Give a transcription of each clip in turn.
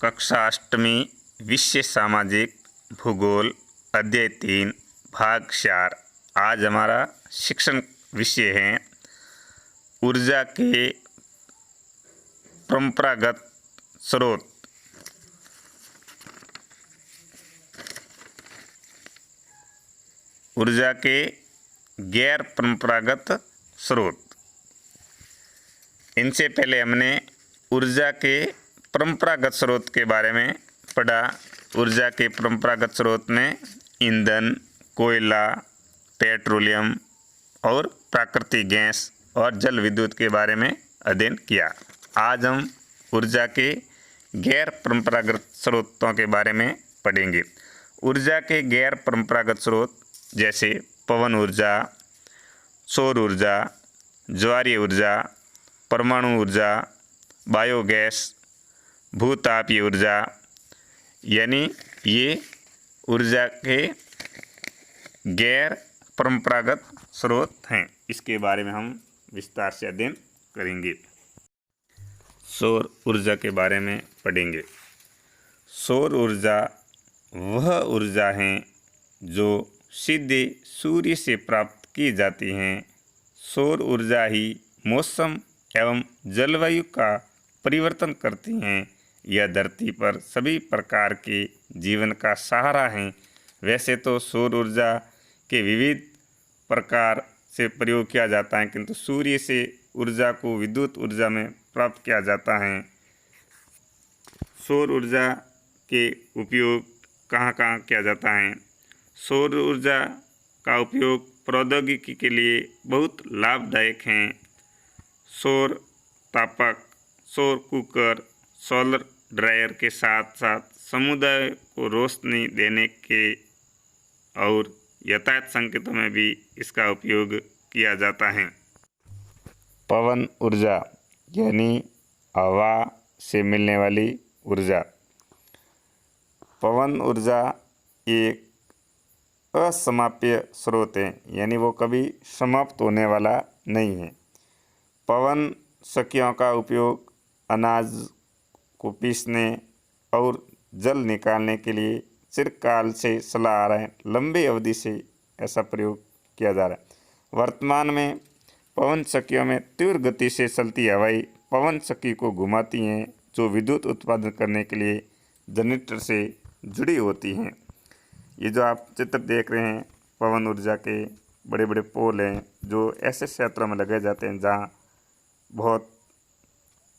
कक्षा अष्टमी विषय सामाजिक भूगोल अध्याय 3 भाग 4। आज हमारा शिक्षण विषय है ऊर्जा के परंपरागत स्रोत। ऊर्जा के गैर परंपरागत स्रोत। इनसे पहले हमने ऊर्जा के परंपरागत स्रोत के बारे में पढ़ा। ऊर्जा के परंपरागत स्रोत में ईंधन, कोयला, पेट्रोलियम और प्राकृतिक गैस और जल विद्युत के बारे में अध्ययन किया। आज हम ऊर्जा के गैर परंपरागत स्रोतों के बारे में पढ़ेंगे। ऊर्जा के गैर परंपरागत स्रोत जैसे पवन ऊर्जा, सौर ऊर्जा, ज्वारीय ऊर्जा, परमाणु ऊर्जा, बायोगैस, भूतापीय ऊर्जा, यानी ये ऊर्जा के गैर परंपरागत स्रोत हैं। इसके बारे में हम विस्तार से अध्ययन करेंगे। सौर ऊर्जा के बारे में पढ़ेंगे। सौर ऊर्जा वह ऊर्जा है जो सीधे सूर्य से प्राप्त की जाती हैं। सौर ऊर्जा ही मौसम एवं जलवायु का परिवर्तन करती हैं। यह धरती पर सभी प्रकार के जीवन का सहारा है। वैसे तो सौर ऊर्जा के विविध प्रकार से प्रयोग किया जाता है, किंतु सूर्य से ऊर्जा को विद्युत ऊर्जा में प्राप्त किया जाता है। सौर ऊर्जा के उपयोग कहाँ कहाँ किया जाता है? सौर ऊर्जा का उपयोग प्रौद्योगिकी के लिए बहुत लाभदायक है। सौर तापक, सौर कुकर, सोलर ड्रायर के साथ साथ समुदाय को रोशनी देने के और यातायात संकेतों में भी इसका उपयोग किया जाता है। पवन ऊर्जा यानी हवा से मिलने वाली ऊर्जा। पवन ऊर्जा एक असमाप्य स्रोत है, यानी वो कभी समाप्त होने वाला नहीं है। पवन चक्कियों का उपयोग अनाज को पीसने और जल निकालने के लिए चिरकाल से चला आ रहा है। लंबी अवधि से ऐसा प्रयोग किया जा रहा है। वर्तमान में पवन चक्कियों में तीव्र गति से चलती हवाई पवन चक्की को घुमाती हैं, जो विद्युत उत्पादन करने के लिए जनरेटर से जुड़ी होती हैं। ये जो आप चित्र देख रहे हैं, पवन ऊर्जा के बड़े बड़े पोल हैं जो ऐसे क्षेत्रों में लगाए जाते हैं जहाँ बहुत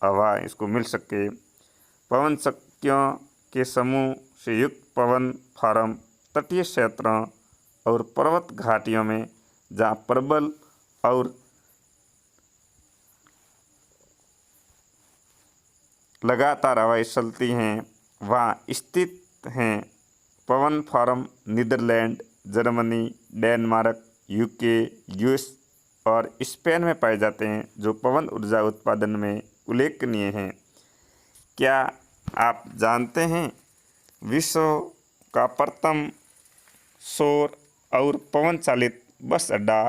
हवा इसको मिल सके। पवन चक्कियों के समूह से युक्त पवन फार्म तटीय क्षेत्रों और पर्वत घाटियों में जहाँ प्रबल और लगातार हवाएं चलती हैं वहाँ स्थित हैं। पवन farm Netherland, Germany, Denmark, UK, US और स्पेन में पाए जाते हैं, जो पवन ऊर्जा उत्पादन में उल्लेखनीय हैं। क्या आप जानते हैं विश्व का प्रथम सौर और पवन चालित बस अड्डा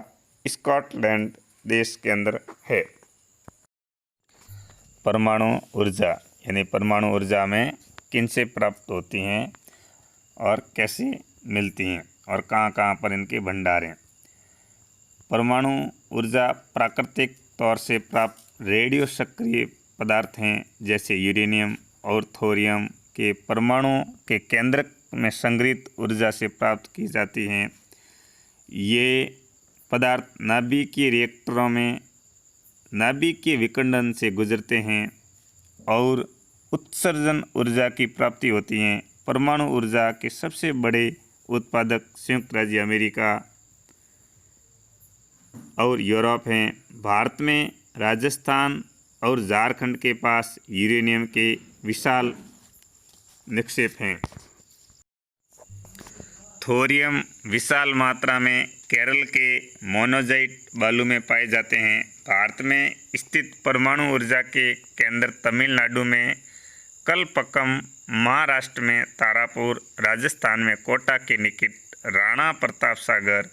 स्कॉटलैंड देश के अंदर है। परमाणु ऊर्जा यानी परमाणु ऊर्जा में किनसे प्राप्त होती हैं और कैसे मिलती हैं और कहाँ कहाँ पर इनके भंडार हैं। परमाणु ऊर्जा प्राकृतिक तौर से प्राप्त रेडियो सक्रिय पदार्थ हैं, जैसे यूरेनियम और थोरियम के परमाणुओं के केंद्रक में संग्रहित ऊर्जा से प्राप्त की जाती हैं। ये पदार्थ नाभिकीय रिएक्टरों में नाभिकीय विखंडन से गुजरते हैं और उत्सर्जन ऊर्जा की प्राप्ति होती है। परमाणु ऊर्जा के सबसे बड़े उत्पादक संयुक्त राज्य अमेरिका और यूरोप हैं। भारत में राजस्थान और झारखंड के पास यूरेनियम के विशाल निक्षेप हैं। थोरियम विशाल मात्रा में केरल के मोनोजाइट बालू में पाए जाते हैं। भारत में स्थित परमाणु ऊर्जा के केंद्र तमिलनाडु में कलपक्कम, महाराष्ट्र में तारापुर, राजस्थान में कोटा के निकट राणा प्रताप सागर,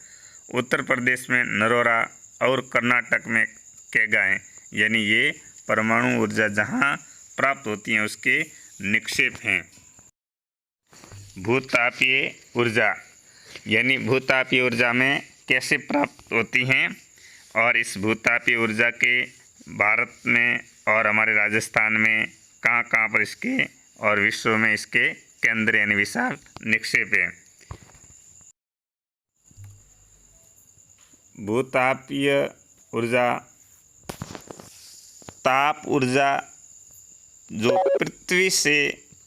उत्तर प्रदेश में नरोरा और कर्नाटक में कैगा हैं। यानी ये परमाणु ऊर्जा जहाँ प्राप्त होती हैं उसके निक्षेप हैं। भूतापीय ऊर्जा यानी भूतापीय ऊर्जा में कैसे प्राप्त होती हैं और इस भूतापीय ऊर्जा के भारत में और हमारे राजस्थान में कहाँ कहाँ पर इसके और विश्व में इसके केंद्र यानी विशाल निक्षेप हैं। भूतापीय ऊर्जा ताप ऊर्जा जो पृथ्वी से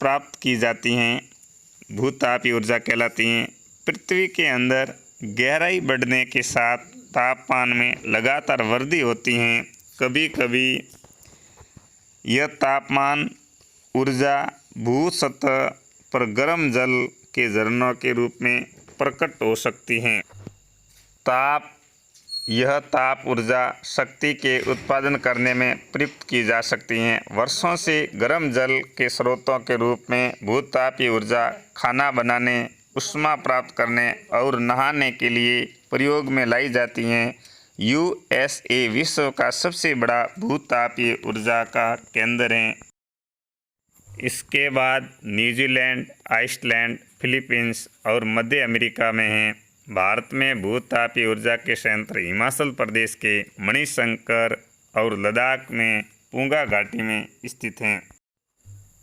प्राप्त की जाती हैं भूतापीय ऊर्जा कहलाती हैं। पृथ्वी के अंदर गहराई बढ़ने के साथ तापमान में लगातार वृद्धि होती हैं। कभी कभी यह तापमान ऊर्जा भू सतह पर गर्म जल के झरनों के रूप में प्रकट हो सकती हैं। यह ताप ऊर्जा शक्ति के उत्पादन करने में प्रयुक्त की जा सकती हैं। वर्षों से गर्म जल के स्रोतों के रूप में भूतापीय ऊर्जा खाना बनाने, ऊष्मा प्राप्त करने और नहाने के लिए प्रयोग में लाई जाती हैं। USA विश्व का सबसे बड़ा भूतापीय ऊर्जा का केंद्र है। इसके बाद न्यूजीलैंड, आइसलैंड, फिलीपींस और मध्य अमेरिका में हैं। भारत में भूतापीय ऊर्जा के संयंत्र हिमाचल प्रदेश के मणिशंकर और लद्दाख में पूंगा घाटी में स्थित हैं।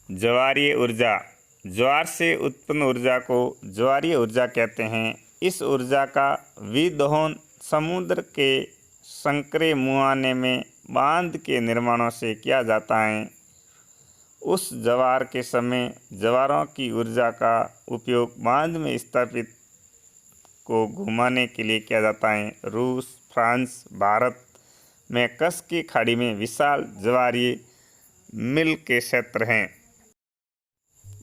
ज्वारीय ऊर्जा ज्वार से उत्पन्न ऊर्जा को ज्वारीय ऊर्जा कहते हैं। इस ऊर्जा का विदोहन समुद्र के संकरे मुहाने में बांध के निर्माणों से किया जाता है। उस ज्वार के समय ज्वारों की ऊर्जा का उपयोग बांध में स्थापित को घुमाने के लिए किया जाता है। रूस, फ्रांस, भारत में कच्छ की खाड़ी में विशाल ज्वारीय मिल के क्षेत्र हैं।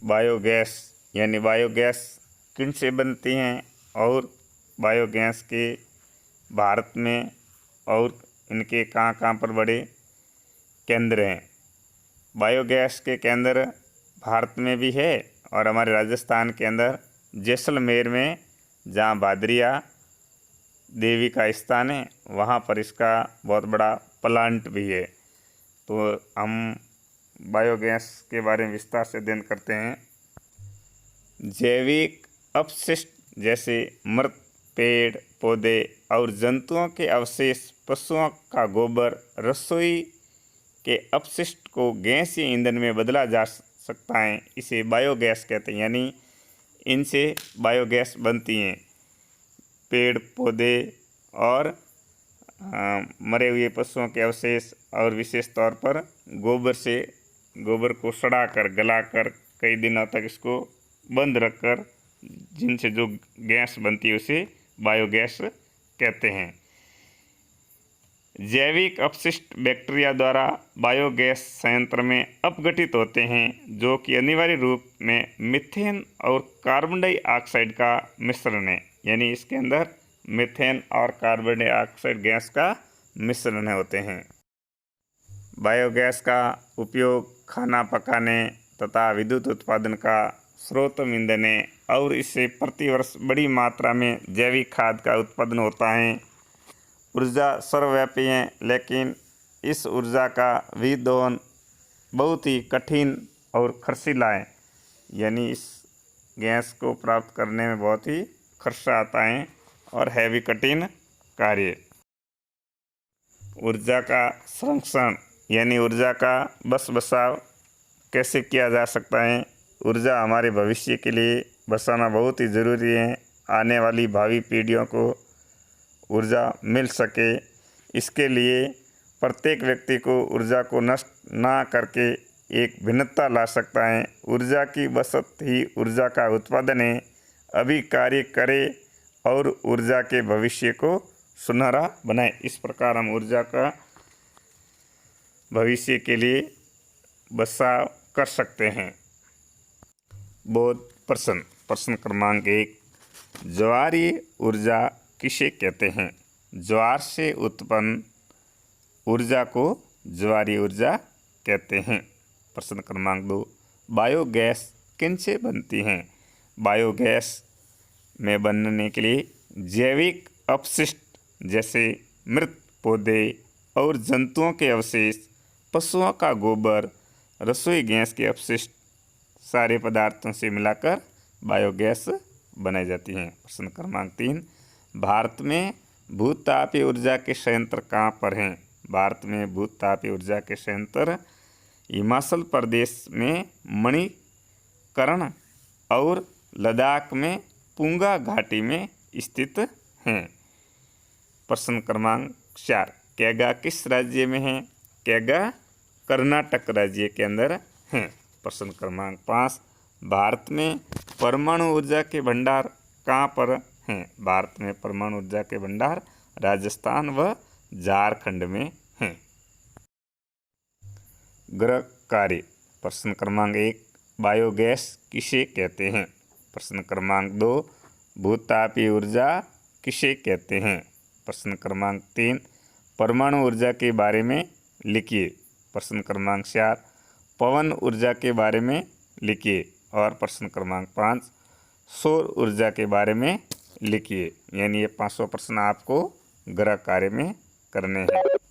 बायोगैस यानी बायोगैस किन से बनती हैं और बायोगैस के भारत में और इनके कहाँ कहाँ पर बड़े केंद्र हैं। बायोगैस के केंद्र भारत में भी है और हमारे राजस्थान के अंदर जैसलमेर में जहाँ भादरिया देवी का स्थान है वहाँ पर इसका बहुत बड़ा प्लांट भी है। तो हम बायोगैस के बारे में विस्तार से अध्ययन करते हैं। जैविक अपशिष्ट जैसे मृत पेड़ पौधे और जंतुओं के अवशेष, पशुओं का गोबर, रसोई के अपशिष्ट को गैस या ईंधन में बदला जा सकता है। इसे बायोगैस कहते हैं, यानी इनसे बायोगैस बनती हैं। पेड़ पौधे और मरे हुए पशुओं के अवशेष और विशेष तौर पर गोबर को सड़ाकर गलाकर कई दिनों तक इसको बंद रखकर जिनसे जो गैस बनती है उसे बायोगैस कहते हैं। जैविक अपशिष्ट बैक्टीरिया द्वारा बायोगैस संयंत्र में अपघटित होते हैं, जो कि अनिवार्य रूप में मीथेन और कार्बन डाइऑक्साइड का मिश्रण है। यानी इसके अंदर मीथेन और कार्बन डाइऑक्साइड गैस का मिश्रण होते हैं। बायोगैस का उपयोग खाना पकाने तथा विद्युत उत्पादन का स्रोतम ईंधन है और इससे प्रतिवर्ष बड़ी मात्रा में जैविक खाद का उत्पादन होता है। ऊर्जा सर्वव्यापी है, लेकिन इस ऊर्जा का विदोहन बहुत ही कठिन और खर्चीला है। यानी इस गैस को प्राप्त करने में बहुत ही खर्चा आता है और है भी कठिन कार्य। ऊर्जा का संरक्षण यानी ऊर्जा का बस बसाव कैसे किया जा सकता है। ऊर्जा हमारे भविष्य के लिए बचाना बहुत ही ज़रूरी है। आने वाली भावी पीढ़ियों को ऊर्जा मिल सके, इसके लिए प्रत्येक व्यक्ति को ऊर्जा को नष्ट ना करके एक भिन्नता ला सकता है। ऊर्जा की बचत ही ऊर्जा का उत्पादन है। अभी कार्य करें और ऊर्जा के भविष्य को सुनहरा बनाएं। इस प्रकार हम ऊर्जा का भविष्य के लिए बचाव कर सकते हैं। बोध प्रश्न क्रमांक 1, ज्वारीय ऊर्जा किसे कहते हैं? ज्वार से उत्पन्न ऊर्जा को ज्वारीय ऊर्जा कहते हैं। प्रश्न क्रमांक 2, बायोगैस किनसे बनती हैं? बायोगैस में बनने के लिए जैविक अपशिष्ट जैसे मृत पौधे और जंतुओं के अवशेष, पशुओं का गोबर, रसोई गैस के अपशिष्ट सारे पदार्थों से मिलाकर बायोगैस बनाई जाती हैं। प्रश्न क्रमांक 3, भारत में भूतापीय ऊर्जा के संयंत्र कहाँ पर हैं? भारत में भूतापीय ऊर्जा के संयंत्र हिमाचल प्रदेश में मणिकर्ण और लद्दाख में पुंगा घाटी में स्थित हैं। प्रश्न क्रमांक 4, कैगा किस राज्य में है? कैगा कर्नाटक राज्य के अंदर है। प्रश्न क्रमांक 5, भारत में परमाणु ऊर्जा के भंडार कहाँ पर हैं? भारत में परमाणु ऊर्जा के भंडार राजस्थान व झारखंड में हैं। ग्रह कार्य। प्रश्न क्रमांक 1, बायोगैस किसे कहते हैं? प्रश्न क्रमांक 2, भूतापीय ऊर्जा किसे कहते हैं? प्रश्न क्रमांक 3, परमाणु ऊर्जा के बारे में लिखिए। प्रश्न क्रमांक 4, पवन ऊर्जा के बारे में लिखिए। और प्रश्न क्रमांक 5, सौर ऊर्जा के बारे में लिखिए। यानी ये 500 प्रश्न आपको गृह कार्य में करने हैं।